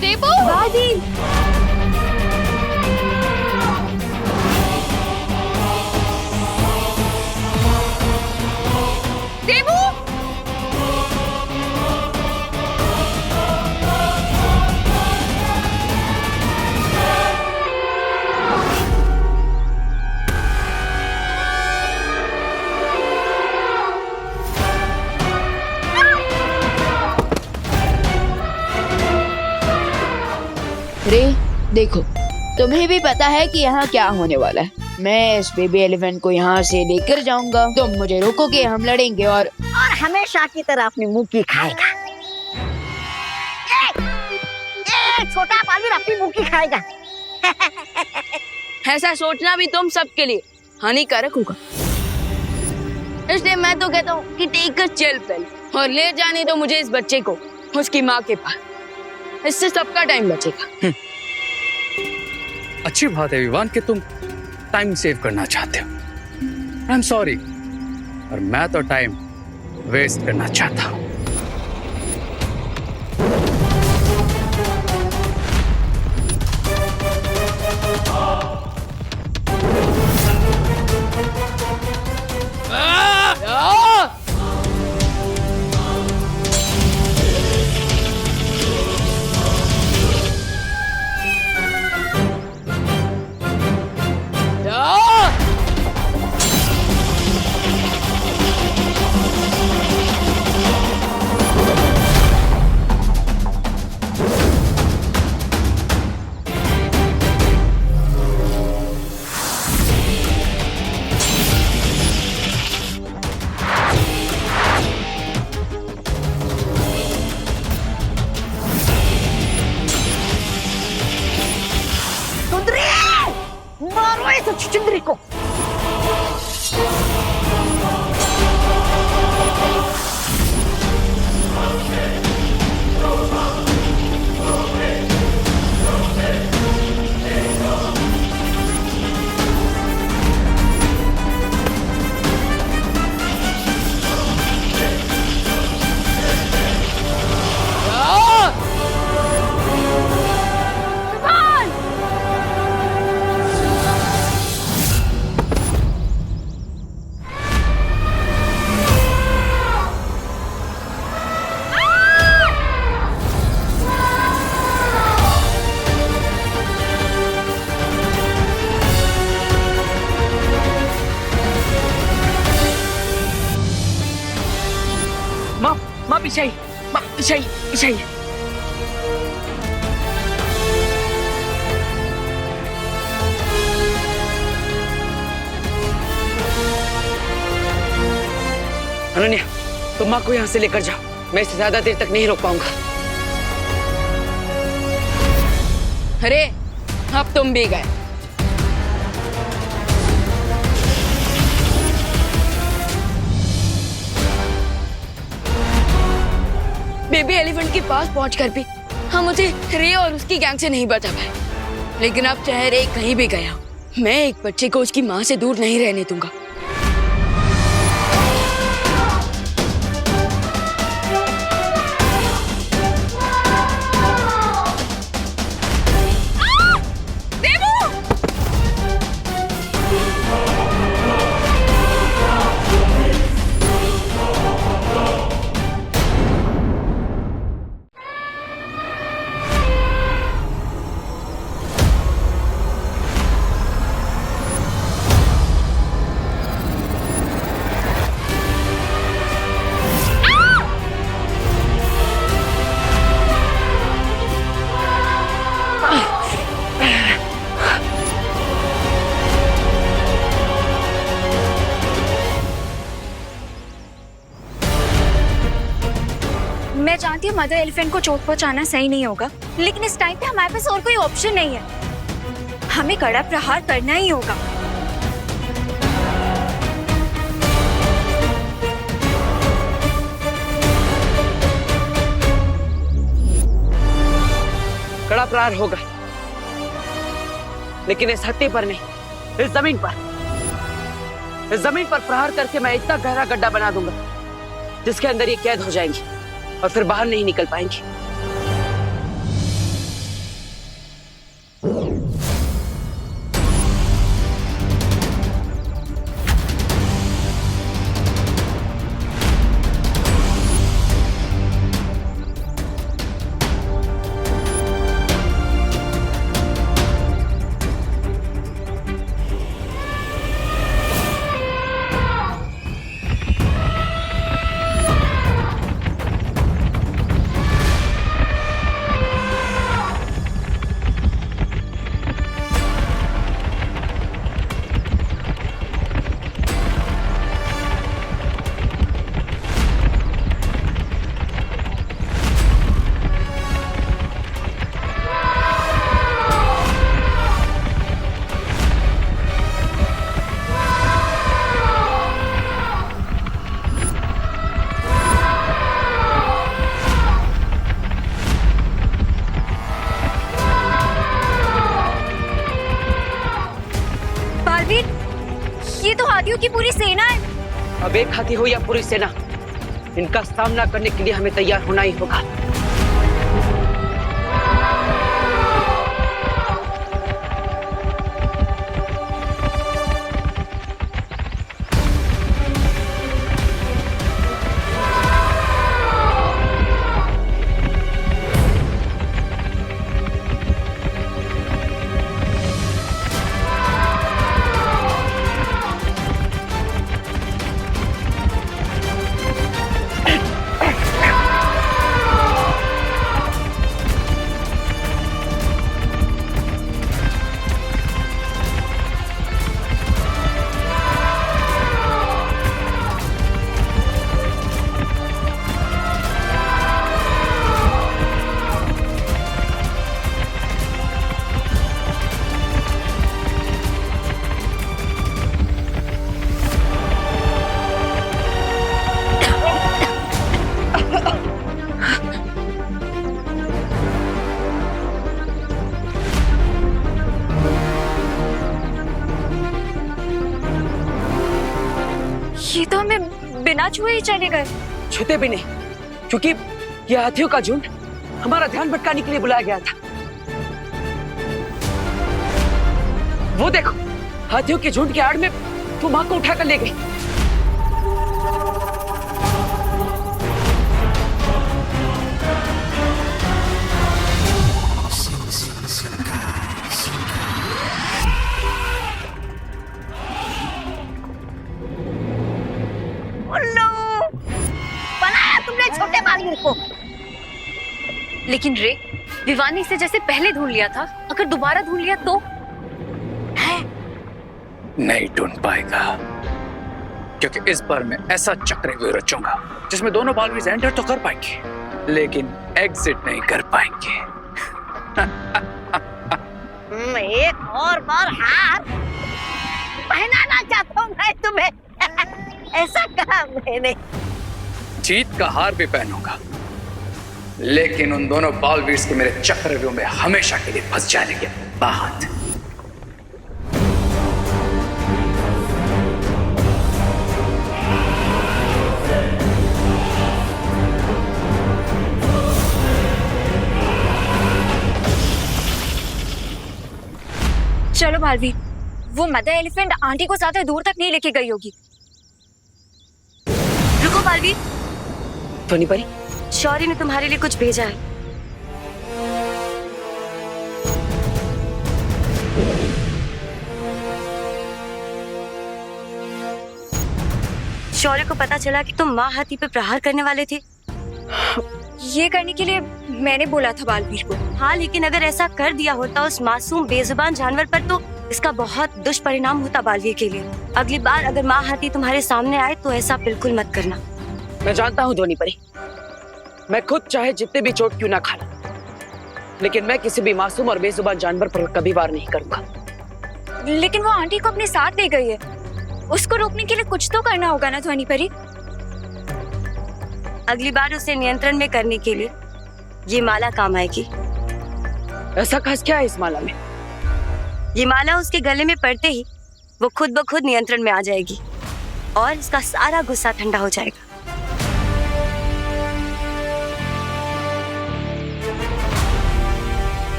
Speaker 1: देवू,
Speaker 11: दादी।
Speaker 1: देवू, रे देखो, तुम्हें भी पता है कि यहाँ क्या होने वाला है। मैं इस बेबी एलिफेंट को यहाँ से लेकर जाऊंगा, तुम मुझे रोकोगे, हम लड़ेंगे और
Speaker 8: हमेशा की तरह अपनी मुक्की खाएगा। छोटा बालवीर अपनी मुक्की खाएगा।
Speaker 1: ऐसा सोचना भी तुम सबके लिए हानिकारक होगा। इसलिए मैं तो कहता हूँ कि टेक अ चिल पिल और ले जाने दो मुझे इस बच्चे को उसकी माँ के पास। इससे सबका टाइम बचेगा।
Speaker 3: अच्छी बात है विवान कि तुम टाइम सेव करना चाहते हो। आई एम सॉरी, और मैं तो टाइम वेस्ट करना चाहता हूं।
Speaker 4: तेरे को। माँ पीछे आई, माँ पीछे आई, पीछे आई। अनन्या, तुम माँ को यहाँ से लेकर जाओ, मैं इसे ज्यादा देर तक नहीं रोक पाऊंगा।
Speaker 1: अरे अब तुम भी गए। बेबी एलिफेंट के पास पहुंचकर भी हम उसे रे और उसकी गैंग से नहीं बचा पाए, लेकिन अब चाहे रे कहीं भी गया, मैं एक बच्चे को उसकी माँ से दूर नहीं रहने दूंगा।
Speaker 11: मैं जानती हूँ मदर एलिफेंट को चोट पहुंचाना सही नहीं होगा, लेकिन इस टाइम पे हमारे पास और कोई ऑप्शन नहीं है। हमें कड़ा प्रहार करना ही होगा।
Speaker 4: कड़ा प्रहार होगा, लेकिन इस हत्ती पर नहीं, इस जमीन पर। इस जमीन पर प्रहार करके मैं इतना गहरा गड्ढा बना दूंगा जिसके अंदर ये कैद हो जाएंगी और फिर बाहर नहीं निकल पाएंगी।
Speaker 11: ये तो हाथियों की पूरी सेना है।
Speaker 4: अब एक हाथी हो या पूरी सेना, इनका सामना करने के लिए हमें तैयार होना ही होगा।
Speaker 11: ये तो हमें बिना छुए ही चले गए।
Speaker 4: छूते भी नहीं, क्योंकि ये हाथियों का झुंड हमारा ध्यान भटकाने के लिए बुलाया गया था। वो देखो, हाथियों के झुंड के आड़ में वो माँ को उठाकर ले गई।
Speaker 8: बनाया तुमने छोटे बालवीर को।
Speaker 2: लेकिन रे, विवान ने इसे जैसे पहले ढूंढ लिया था, अगर दोबारा ढूंढ लिया तो?
Speaker 3: नहीं ढूंढ पाएगा, क्योंकि इस बार मैं ऐसा चक्रव्यूह रचूंगा जिसमें दोनों बालवीर एंटर तो कर पाएंगे लेकिन एग्जिट नहीं कर पाएंगे।
Speaker 8: एक और बार हार पहनाना चाहता हूँ मैं तुम्हें। ऐसा कहा मैंने।
Speaker 3: जीत का हार भी पहनूंगा, लेकिन उन दोनों बालवीर के मेरे चक्रव्यूह में हमेशा के लिए फंस जाने के बाद।
Speaker 11: चलो बालवीर, वो मदर एलिफेंट आंटी को ज्यादा दूर तक नहीं लेके गई होगी।
Speaker 2: रुको बालवीर,
Speaker 4: ध्वनि परी,
Speaker 2: शौर्य ने तुम्हारे लिए कुछ भेजा है। शौर्य को पता चला कि तुम माँ हाथी पे प्रहार करने वाले थे।
Speaker 11: ये करने के लिए मैंने बोला था बालवीर को।
Speaker 2: हाँ, लेकिन अगर ऐसा कर दिया होता उस मासूम बेजुबान जानवर पर तो इसका बहुत दुष्परिणाम होता बालवीर के लिए। अगली बार अगर माँ हाथी तुम्हारे सामने आए तो ऐसा बिल्कुल मत करना।
Speaker 4: मैं जानता हूँ ध्वनि परी, मैं खुद चाहे जितने भी चोट क्यों ना खा लूं, लेकिन मैं किसी भी मासूम और बेजुबान जानवर पर कभी वार नहीं करूंगा।
Speaker 11: लेकिन वो आंटी को अपने साथ ले गई है, उसको रोकने के लिए कुछ तो करना होगा ना ध्वनि परी।
Speaker 2: अगली बार उसे नियंत्रण में करने के लिए ये माला काम आएगी।
Speaker 4: ऐसा खास क्या है इस माला में?
Speaker 2: ये माला उसके गले में पड़ते ही वो खुद ब खुद नियंत्रण में आ जाएगी और इसका सारा गुस्सा ठंडा हो जाएगा।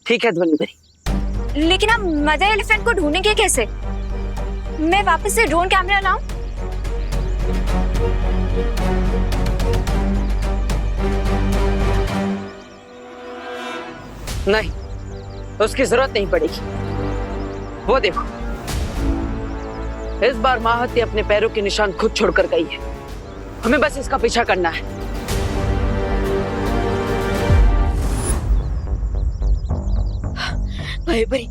Speaker 4: ठीक है ध्वनि परी।
Speaker 11: लेकिन हम मदर एलिफेंट को ढूंढेंगे कैसे? मैं वापस से ड्रोन कैमरा लाऊं?
Speaker 4: नहीं, उसकी जरूरत नहीं पड़ेगी। वो देखो, इस बार माँ हाथी अपने पैरों के निशान खुद छोड़कर गई है। हमें बस इसका पीछा करना है।
Speaker 1: भाई भाई,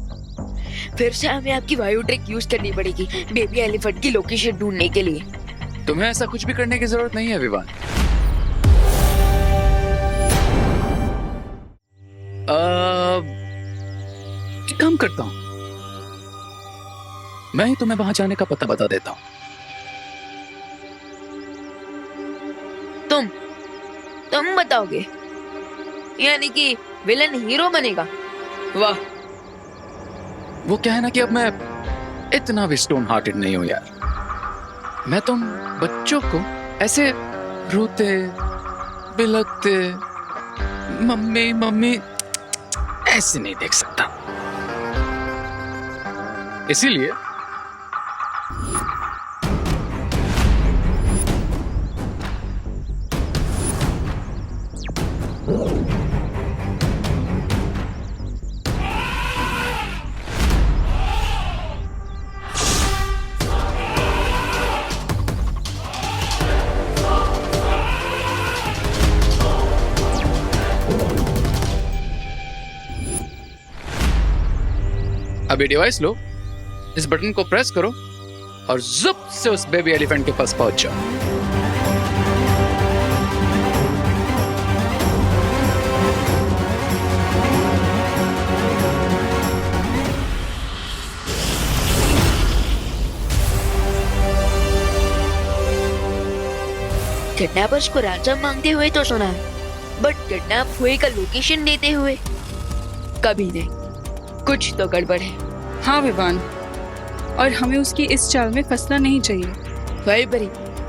Speaker 1: फिर से हमें आपकी वायु ट्रिक यूज करनी पड़ेगी बेबी एलिफेंट की लोकेशन ढूंढने के लिए।
Speaker 3: तुम्हें ऐसा कुछ भी करने की जरूरत नहीं है विवान। काम करता हूं, मैं ही तुम्हें वहां जाने का पता बता देता हूं।
Speaker 1: तुम बताओगे? यानी कि विलन हीरो बनेगा? वाह।
Speaker 3: वो क्या है ना कि अब मैं इतना भी स्टोन हार्टेड नहीं हूं यार। मैं तुम बच्चों को ऐसे रोते बिलखते मम्मी मम्मी ऐसे नहीं देख सकता। इसीलिए अभी डिवाइस लो, इस बटन को प्रेस करो और जुप से उस बेबी एलिफेंट के पास पहुंच जाओ।
Speaker 1: किडनैपर्स को रैंसम मांगते हुए तो सुना है, बट किडनैप हुए का लोकेशन देते हुए कभी नहीं। कुछ तो गड़बड़ है।
Speaker 6: हाँ विवान,
Speaker 7: और हमें उसकी इस चाल में फंसना नहीं चाहिए।
Speaker 1: वही परी,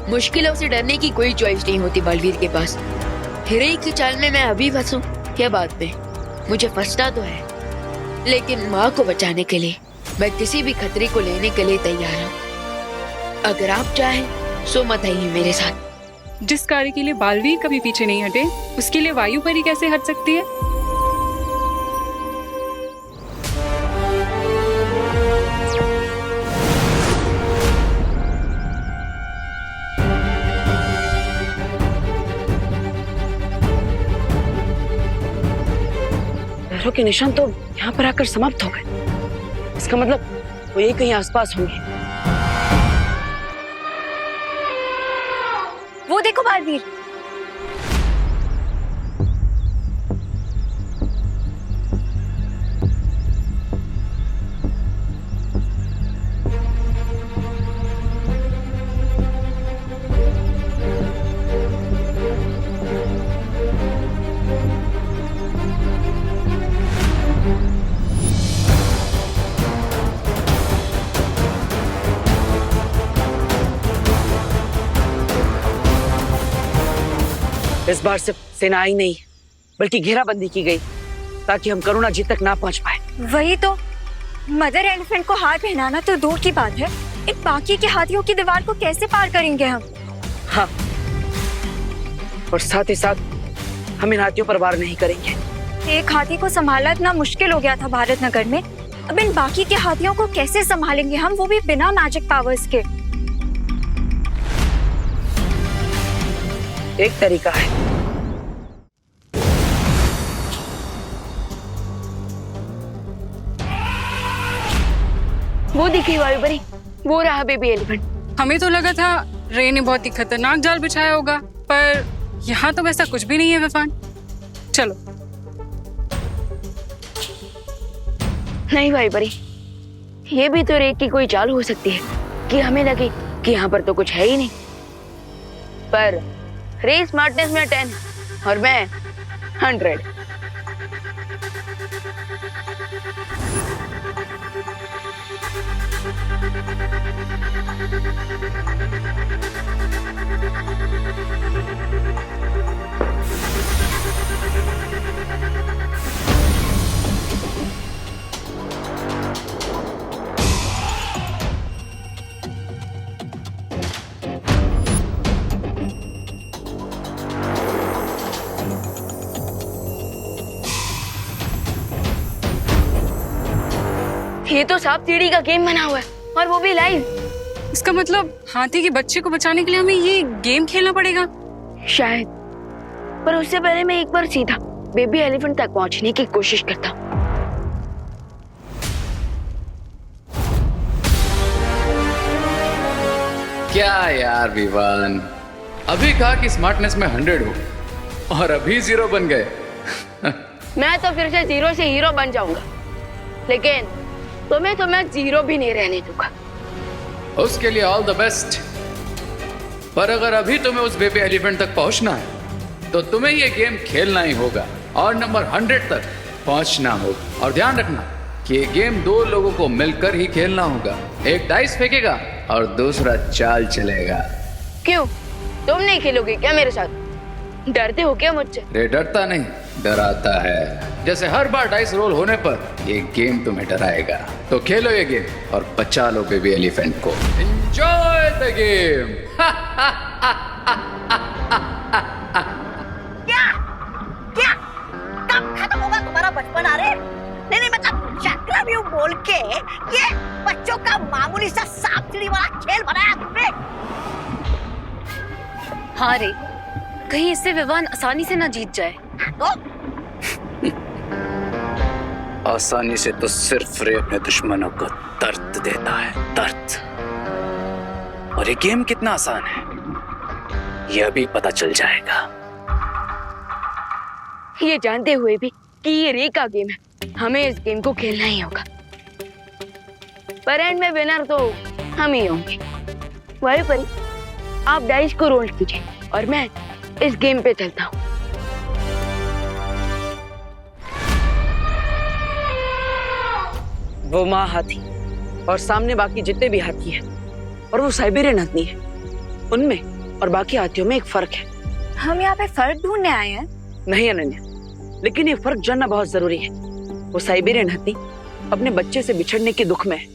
Speaker 1: मुश्किलों से डरने की कोई चॉइस नहीं होती बलवीर के पास। हीरे की चाल में मैं अभी फंसूं क्या बात पे, मुझे फंसना तो है, लेकिन माँ को बचाने के लिए मैं किसी भी खतरे को लेने के लिए तैयार हूँ। अगर आप चाहें सो मत आइए मेरे साथ।
Speaker 7: जिस कार्य के लिए बालवीर कभी पीछे नहीं हटे, उसके लिए वायु परी कैसे हट सकती है?
Speaker 4: पैरों के निशान तो यहाँ पर आकर समाप्त हो गए। इसका मतलब वो ये कहीं आसपास होंगे।
Speaker 11: वो देखो बालवीर।
Speaker 4: इस बार सिर्फ सेना आई नहीं बल्कि घेराबंदी की गई ताकि हम करुणा जी तक ना पहुंच पाए।
Speaker 11: वही तो, मदर एलिफेंट को हार पहनाना तो दूर की बात है, इन बाकी के हाथियों की दीवार को कैसे पार करेंगे हम?
Speaker 4: हाँ, और साथ ही साथ हम इन हाथियों पर वार नहीं करेंगे।
Speaker 11: एक हाथी को संभालना इतना मुश्किल हो गया था भारत नगर में, अब इन बाकी के हाथियों को कैसे संभालेंगे हम, वो भी बिना मैजिक पावर्स के?
Speaker 4: एक तरीका है।
Speaker 1: वो दिखी वायु परी, वो रहा बेबी एलिफेंट।
Speaker 7: हमें तो लगा था रे ने बहुत ही खतरनाक जाल बिछाया होगा, पर यहाँ तो वैसा कुछ भी नहीं है विफान। चलो।
Speaker 1: नहीं भाई परी, ये भी तो रे की कोई चाल हो सकती है कि हमें लगे कि यहाँ पर तो कुछ है ही नहीं, पर रे स्मार्टनेस में 10 और मैं 100। ये तो सांप सीढ़ी का गेम बना हुआ है और वो भी लाइव।
Speaker 7: इसका मतलब हाथी के बच्चे को बचाने के लिए हमें ये गेम खेलना पड़ेगा
Speaker 1: शायद, पर उससे पहले मैं एक बार सीधा बेबी एलिफेंट तक पहुंचने की कोशिश करता हूँ।
Speaker 3: क्या यार विवान, अभी कहा कि स्मार्टनेस में 100 हो और अभी 0 बन गए।
Speaker 1: मैं तो फिर से 0 से हीरो बन जाऊंगा, लेकिन तुम्हें तो मैं 0 भी नहीं रहने दूंगा।
Speaker 3: उसके लिए ऑल द बेस्ट। पर अगर अभी तुम्हें उस बेबी एलिफेंट तक पहुंचना है तो तुम्हें ये गेम खेलना ही होगा और नंबर 100 तक पहुंचना होगा। और ध्यान रखना कि ये गेम 2 लोगों को मिलकर ही खेलना होगा। एक डाइस फेंकेगा और दूसरा चाल चलेगा।
Speaker 1: क्यों, तुम नहीं खेलोगे क्या मेरे साथ? डरते हो क्या मुझसे?
Speaker 3: रे डरता नहीं, डराता है। जैसे हर बार डाइस रोल होने पर ये गेम तुम्हें डराएगा। तो खेलो ये गेम और बचा लो बेबी एलिफेंट को। Enjoy the game.
Speaker 8: क्या क्या कब खत्म होगा तुम्हारा बचपन? अरे नहीं मतलब चक्रव्यूह बोल के ये बच्चों का मामूली सा सांप सीढ़ी वाला खेल बनाया तुमने?
Speaker 2: हाँ रे, कहीं इससे विवान आसानी से ना जीत जाए।
Speaker 8: तो
Speaker 10: आसानी से तो सिर्फ रे अपने दुश्मनों को दर्द देता है, दर्द। और ये गेम कितना आसान है ये अभी पता चल जाएगा।
Speaker 1: ये जानते हुए भी कि ये रे का गेम है, हमें इस गेम को खेलना ही होगा। पर एंड में विनर तो हम ही होंगे। वही परी, आप डाइस को रोल कीजिए और मैं इस गेम पे चलता हूँ।
Speaker 4: वो माँ हाथी और सामने बाकी जितने भी हाथी हैं और वो साइबेरियन हाथी है, उनमें और बाकी हाथियों में एक फर्क है।
Speaker 11: हम यहाँ पे फर्क ढूंढने आए हैं।
Speaker 4: नहीं अनन्या, लेकिन ये फर्क जानना बहुत जरूरी है। वो साइबेरियन हाथी अपने बच्चे से बिछड़ने के दुख में है,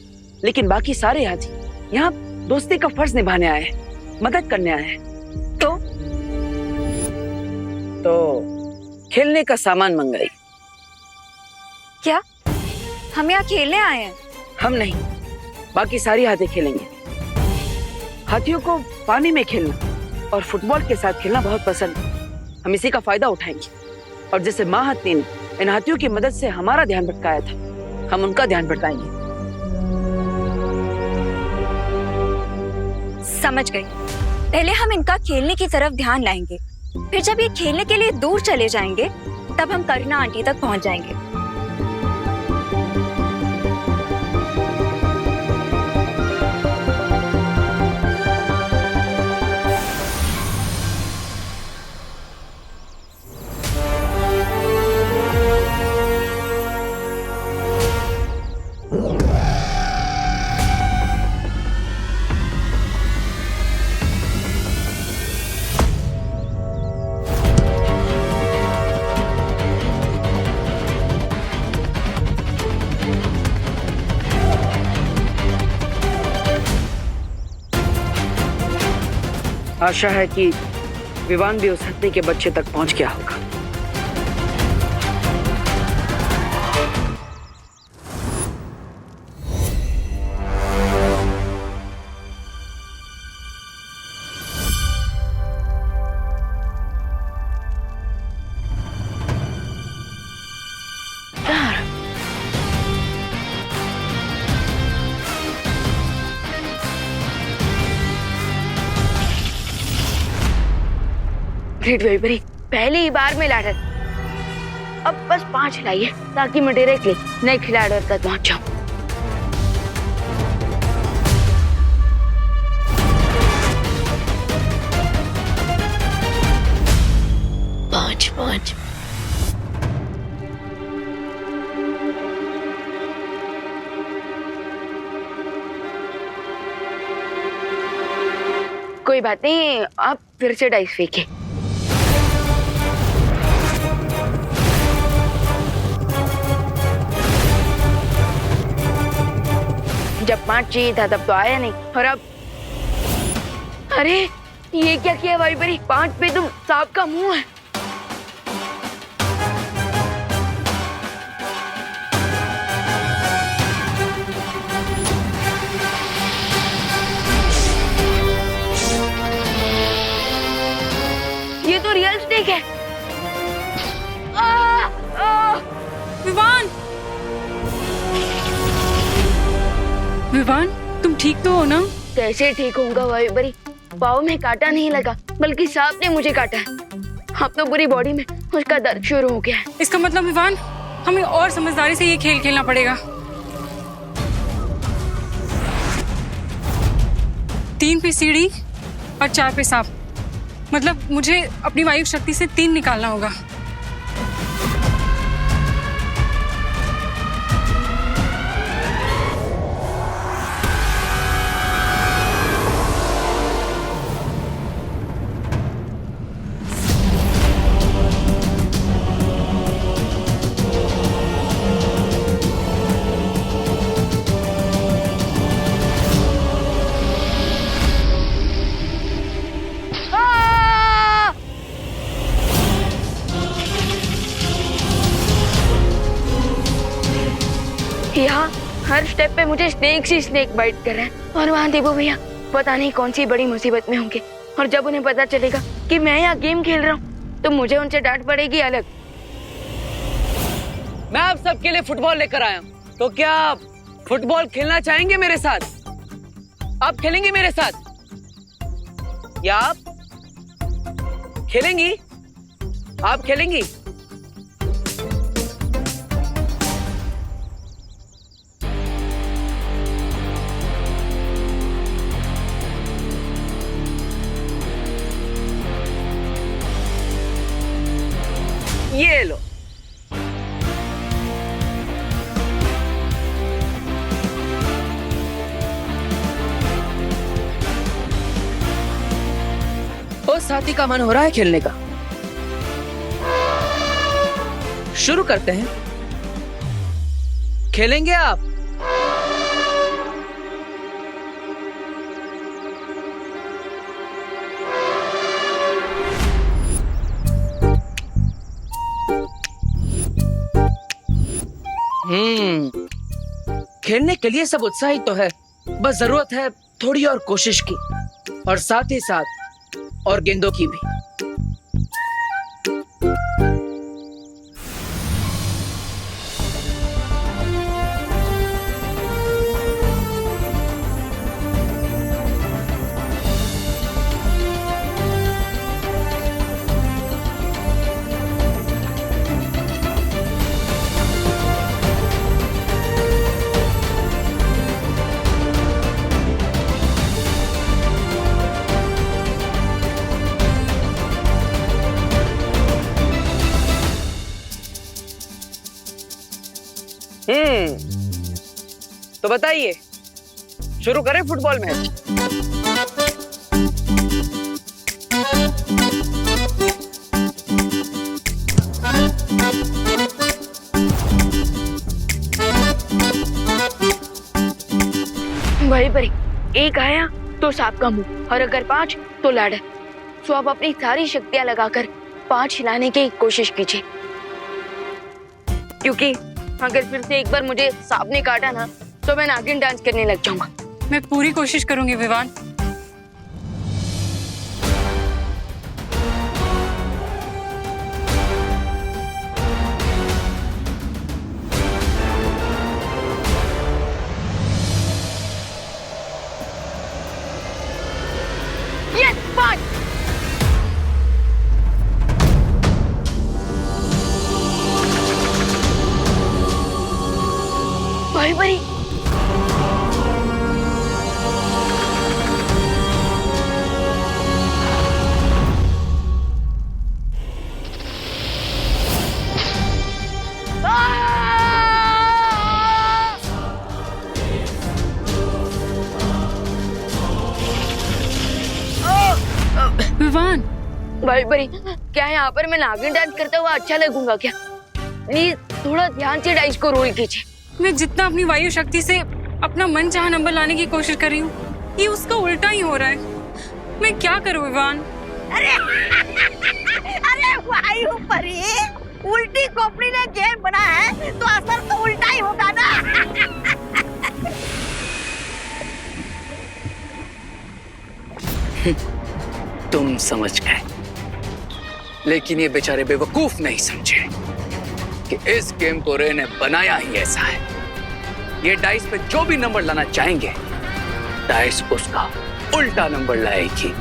Speaker 4: लेकिन बाकी सारे हाथी यहाँ दोस्ती का फर्ज निभाने आए हैं, मदद करने आए हैं। तो खेलने का सामान मंगाई।
Speaker 11: क्या हम यहाँ खेलने आए हैं?
Speaker 4: हम नहीं, बाकी सारी हाथी खेलेंगे। हाथियों को पानी में खेलना और फुटबॉल के साथ खेलना बहुत पसंद है। हम इसी का फायदा उठाएंगे और जैसे माँ हाथी ने इन हाथियों की मदद से हमारा ध्यान भटकाया था, हम उनका ध्यान भटकाएंगे।
Speaker 11: समझ गई। पहले हम इनका खेलने की तरफ ध्यान लाएंगे, फिर जब ये खेलने के लिए दूर चले जाएंगे तब हम करुणा आंटी तक पहुंच जाएंगे।
Speaker 4: आशा है कि विवान भी उस हत्ती के बच्चे तक पहुंच गया होगा।
Speaker 1: ग्रेट वेरी पहली ही बार में लैडर। अब बस 5 लाइए ताकि मैं डायरेक्टली नेक्स्ट लैडर तक पहुंच जाऊं। पांच कोई बात नहीं, आप फिर से डाइस फेंके। जब 5 चाहिए था तब तो आया नहीं, और अब अरे ये क्या किया भाई बरी? 5 पे तुम सांप का मुंह है। ये तो रियल स्नेक है।
Speaker 7: विवान, तुम ठीक तो हो ना?
Speaker 1: कैसे ठीक होऊंगा भाई बरी? पाँव में कांटा नहीं लगा, बल्कि सांप ने मुझे काटा है। अब तो पूरी बॉडी में उसका दर्द शुरू हो गया है।
Speaker 7: इसका मतलब विवान, हमें और समझदारी से ये खेल खेलना पड़ेगा। 3 पे सीढ़ी और 4 पे सांप। मतलब मुझे अपनी वायु शक्ति से 3 निकालना होगा।
Speaker 1: यहाँ हर स्टेप पे मुझे स्नेक ही स्नेक बाइट कर रहे हैं, और वहाँ देवो भैया पता नहीं कौन सी बड़ी मुसीबत में होंगे, और जब उन्हें पता चलेगा कि मैं यहाँ गेम खेल रहा हूँ तो मुझे उनसे डांट पड़ेगी अलग।
Speaker 4: मैं आप सबके लिए फुटबॉल लेकर आया हूँ, तो क्या आप फुटबॉल खेलना चाहेंगे मेरे साथ? आप खेलेंगे मेरे साथ या आप खेलेंगी? आप खेलेंगी? ये लो।
Speaker 6: साथी का मन हो रहा है खेलने का। शुरू करते हैं। खेलेंगे आप? खेलने के लिए सब उत्साहित तो है, बस जरूरत है थोड़ी और कोशिश की, और साथ ही साथ और गेंदों की भी।
Speaker 4: तो बताइए, शुरू करें फुटबॉल मैच?
Speaker 1: वही परी, एक आया तो सांप का मुंह, और अगर 5 तो लाडा। सो आप अपनी सारी शक्तियां लगाकर 5 हिलाने की कोशिश कीजिए, क्योंकि अगर फिर से एक बार मुझे सांप ने काटा ना तो मैं नागिन डांस करने लग जाऊंगा।
Speaker 7: मैं पूरी कोशिश करूंगी विवान।
Speaker 1: यस, 5। भाई भाई,
Speaker 7: विवान,
Speaker 1: भाई भाई, क्या यहाँ पर मैं नागिन डांस करता हुआ अच्छा लगूंगा क्या? प्लीज थोड़ा ध्यान से डाइस को रोल कीजिए।
Speaker 7: मैं जितना अपनी वायु शक्ति से अपना मन चाहा नंबर लाने की कोशिश कर रही हूँ, ये उसका उल्टा ही हो रहा है। मैं क्या करूँ विवान?
Speaker 8: अरे अरे वायु परी, उल्टी खोपड़ी ने गेम बना है तो असर तो उल्टा ही होगा ना।
Speaker 3: तुम समझ गए, लेकिन ये बेचारे बेवकूफ नहीं समझे कि इस गेम को रे ने बनाया ही ऐसा है। ये डाइस पे जो भी नंबर लाना चाहेंगे, डाइस उसका उल्टा नंबर लाएगी।